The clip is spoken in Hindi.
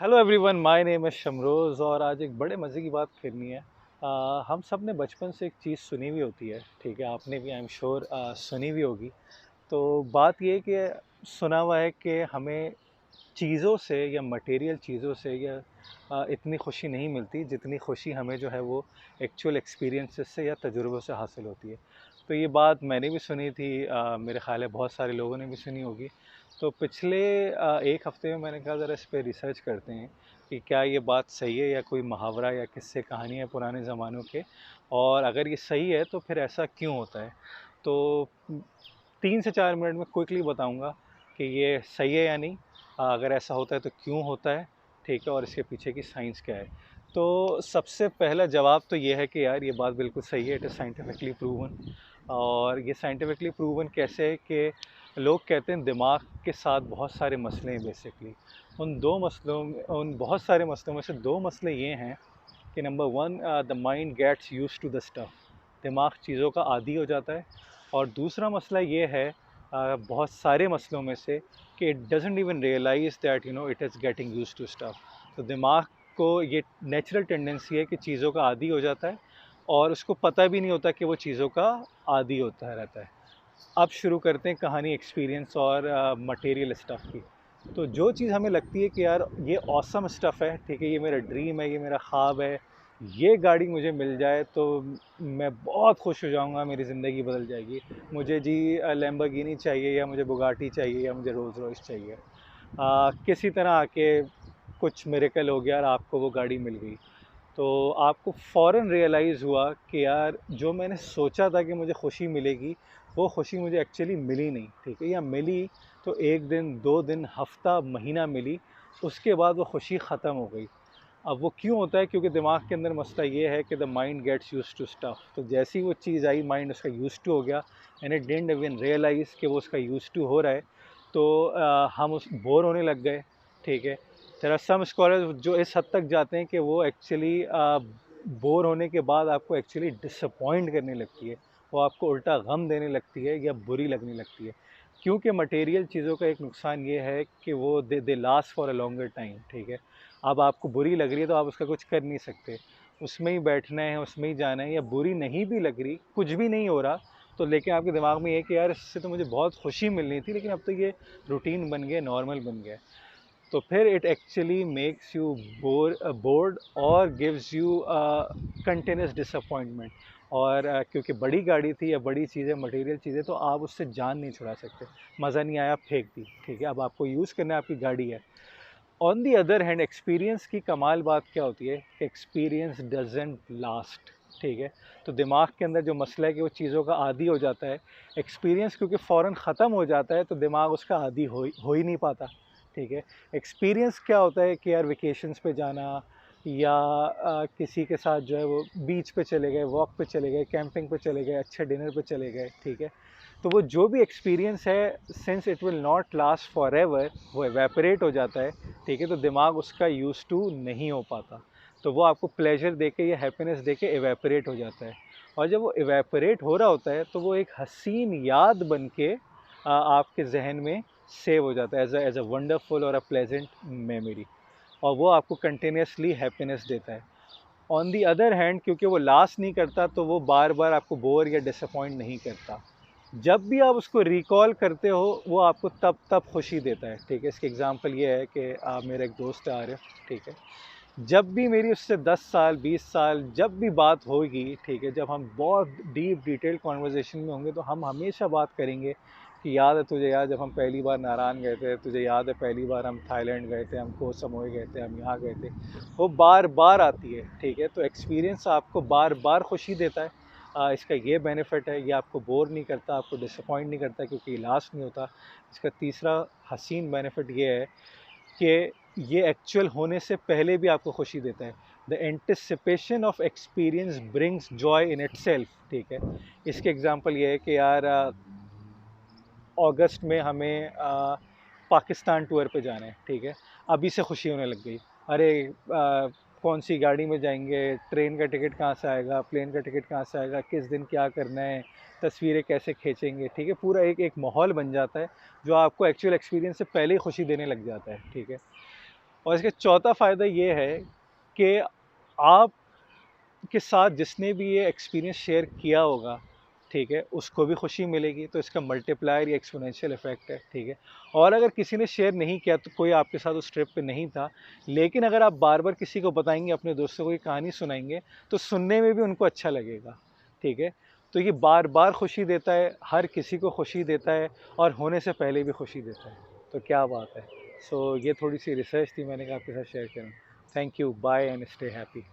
हेलो एवरीवन, माय नेम है शमरोज़ और आज एक बड़े मज़े की बात करनी है। हम सब ने बचपन से एक चीज़ सुनी हुई होती है, ठीक है? आपने भी आई एम श्योर सुनी हुई होगी। तो बात ये है कि सुना हुआ है कि हमें चीज़ों से या मटेरियल चीज़ों से या इतनी खुशी नहीं मिलती जितनी खुशी हमें जो है वो एक्चुअल एक्सपीरियंसेस से या तजुर्बों से हासिल होती है। तो ये बात मैंने भी सुनी थी, मेरे ख़्याल है बहुत सारे लोगों ने भी सुनी होगी। तो पिछले 1 हफ़्ते में मैंने कहा ज़रा इस पे रिसर्च करते हैं कि क्या ये बात सही है या कोई मुहावरा या किस्से कहानी है पुराने ज़मानों के, और अगर ये सही है तो फिर ऐसा क्यों होता है। तो 3 से 4 मिनट में क्विकली बताऊंगा कि ये सही है या नहीं, अगर ऐसा होता है तो क्यों होता है, ठीक है, और इसके पीछे की साइंस क्या है। तो सबसे पहला जवाब तो ये है कि यार ये बात बिल्कुल सही है, इट इज़ साइंटिफिकली प्रूवन। और ये साइंटिफिकली प्रूवन कैसे है कि लोग कहते हैं दिमाग के साथ बहुत सारे मसले हैं बेसिकली। उन बहुत सारे मसलों में से 2 मसले ये हैं कि number 1, the mind gets used to the stuff. दिमाग चीज़ों का आदी हो जाता है। और दूसरा मसला ये है, बहुत सारे मसलों में से, कि it doesn't even realise that it is getting used to stuff. तो दिमाग को ये नेचुरल टेंडेंसी है कि चीज़ों का आदी हो जाता है और उसको पता भी नहीं होता कि वो चीज़ों का आदी होता रहता है। अब शुरू करते हैं कहानी एक्सपीरियंस और मटेरियल स्टफ़ की। तो जो चीज़ हमें लगती है कि यार ये ऑसम स्टफ़ है, ठीक है, ये मेरा ड्रीम है, ये मेरा ख्वाब है, ये गाड़ी मुझे मिल जाए तो मैं बहुत खुश हो जाऊँगा, मेरी ज़िंदगी बदल जाएगी। मुझे जी लैम्बोर्गिनी चाहिए या मुझे बुगाटी चाहिए या मुझे रोल्स रॉयस चाहिए। किसी तरह आके कुछ मिरेकल हो गया और आपको वो गाड़ी मिल गई। तो आपको फ़ौरन रियलाइज़ हुआ कि यार जो मैंने सोचा था कि मुझे खुशी मिलेगी, वो खुशी मुझे एक्चुअली मिली नहीं, ठीक है? या मिली तो 1 दिन, 2 दिन, हफ़्ता, महीना मिली, उसके बाद वो खुशी ख़त्म हो गई। अब वो क्यों होता है? क्योंकि दिमाग के अंदर मसला ये है कि the mind gets used to stuff. तो जैसी वो चीज़ आई, माइंड उसका यूज्ड टू हो गया and it didn't even realise कि वो उसका यूज्ड टू हो रहा है। तो हम उस बोर होने लग गए, ठीक है? देयर आर सम स्कॉलर्स जो इस हद तक जाते हैं कि वो एक्चुअली बोर होने के बाद आपको एक्चुअली डिसअपॉइंट करने लगती है। वो आपको उल्टा गम देने लगती है या बुरी लगने लगती है। क्योंकि मटेरियल चीज़ों का एक नुकसान ये है कि वो they they last for a longer time, ठीक है? अब आपको बुरी लग रही है तो आप उसका कुछ कर नहीं सकते। उसमें ही बैठना है, उसमें ही जाना है, या बुरी नहीं भी लग रही, कुछ भी नहीं हो रहा, तो लेकिन आपके दिमाग में ये कि यार इससे तो मुझे बहुत खुशी मिलनी थी, लेकिन अब तो ये रूटीन बन गया, नॉर्मल बन गया। तो फिर it actually makes you board और गिव्स यू कंटिन्यूस डिसअपॉइंटमेंट। और क्योंकि बड़ी गाड़ी थी या बड़ी चीज़ें, मटेरियल चीज़ें, तो आप उससे जान नहीं छुड़ा सकते। मज़ा नहीं आया, फेंक दी, ठीक है? अब आपको यूज़ करना है, आपकी गाड़ी है। On the other hand experience की कमाल बात क्या होती है कि एक्सपीरियंस डजेंट लास्ट, ठीक है? तो दिमाग के अंदर जो मसला है कि वो चीज़ों का आदी हो जाता है। एक्सपीरियंस क्योंकि फ़ौरन ख़त्म हो जाता है तो दिमाग उसका आदी हो ही नहीं पाता, ठीक है? एक्सपीरियंस क्या होता है कि यार वेकेशंस पे जाना, या किसी के साथ जो है वो बीच पे चले गए, वॉक पे चले गए, कैंपिंग पे चले गए, अच्छे डिनर पे चले गए, ठीक है? तो वो जो भी एक्सपीरियंस है, since it will not last for ever, वो एवेपोरेट हो जाता है, ठीक है? तो दिमाग उसका यूज़ टू नहीं हो पाता। तो वो आपको प्लेजर देके या हैप्पीनेस देके एवेपोरेट हो जाता है। और जब वो एवेपोरेट हो रहा होता है तो वो एक हसीन याद बन के आपके जहन में सेव हो जाता है एज अ वंडरफुल और अ प्लेजेंट मेमोरी। और वो आपको कंटिन्यूसली हैप्पीनेस देता है। ऑन दी अदर हैंड क्योंकि वो लास्ट नहीं करता तो वो बार बार आपको बोर या डिसअपॉइंट नहीं करता। जब भी आप उसको रिकॉल करते हो वो आपको तब तब खुशी देता है, ठीक है? इसकी एग्जांपल ये है कि मेरा एक दोस्त है आरिफ, ठीक है? जब भी मेरी उससे 10 साल 20 साल जब भी बात होगी, ठीक है, जब हम बहुत डीप डिटेल कॉन्वर्जेसन में होंगे तो हम हमेशा बात करेंगे कि याद है तुझे, याद जब हम पहली बार नारायण गए थे, तुझे याद है पहली बार हम थाईलैंड गए थे, हम को समोई गए थे, हम यहाँ गए थे। वो बार बार आती है, ठीक है? तो एक्सपीरियंस आपको बार बार खुशी देता है। इसका ये बेनिफिट है, ये आपको बोर नहीं करता, आपको डिसअपॉइंट नहीं करता क्योंकि ये लास्ट नहीं होता। इसका तीसरा हसीन बेनिफिट ये है कि ये एक्चुअल होने से पहले भी आपको खुशी देता है। The anticipation of experience brings joy in itself, ठीक है? इसके एग्जांपल ये है कि यार अगस्त में हमें पाकिस्तान टूर पे जाना है, ठीक है? अभी से खुशी होने लग गई। अरे कौन सी गाड़ी में जाएंगे, ट्रेन का टिकट कहाँ से आएगा, प्लेन का टिकट कहाँ से आएगा, किस दिन क्या करना है, तस्वीरें कैसे खींचेंगे, ठीक है? पूरा एक माहौल बन जाता है जो आपको एक्चुअल एक्सपीरियंस से पहले ही खुशी देने लग जाता है, ठीक है? और इसका चौथा फ़ायदा ये है कि आप के साथ जिसने भी ये एक्सपीरियंस शेयर किया होगा, ठीक है, उसको भी खुशी मिलेगी, तो इसका मल्टीप्लायर या एक्स्पोनेंशियल इफ़ेक्ट है, ठीक है। और अगर किसी ने शेयर नहीं किया, तो कोई आपके साथ उस ट्रिप पे नहीं था, लेकिन अगर आप बार-बार किसी को बताएँगे, अपने दोस्तों को ये कहानी सुनाएँगे, तो सुनने में भी उनको अच्छा लगेगा, ठीक है। तो ये बार-बार खुशी देता है, हर किसी को खुशी देता है और होने से पहले भी खुशी देता है। तो क्या बात है। सो ये थोड़ी-सी रिसर्च थी, मैंने कहा आपके साथ शेयर करूँ। Thank you, bye and stay happy.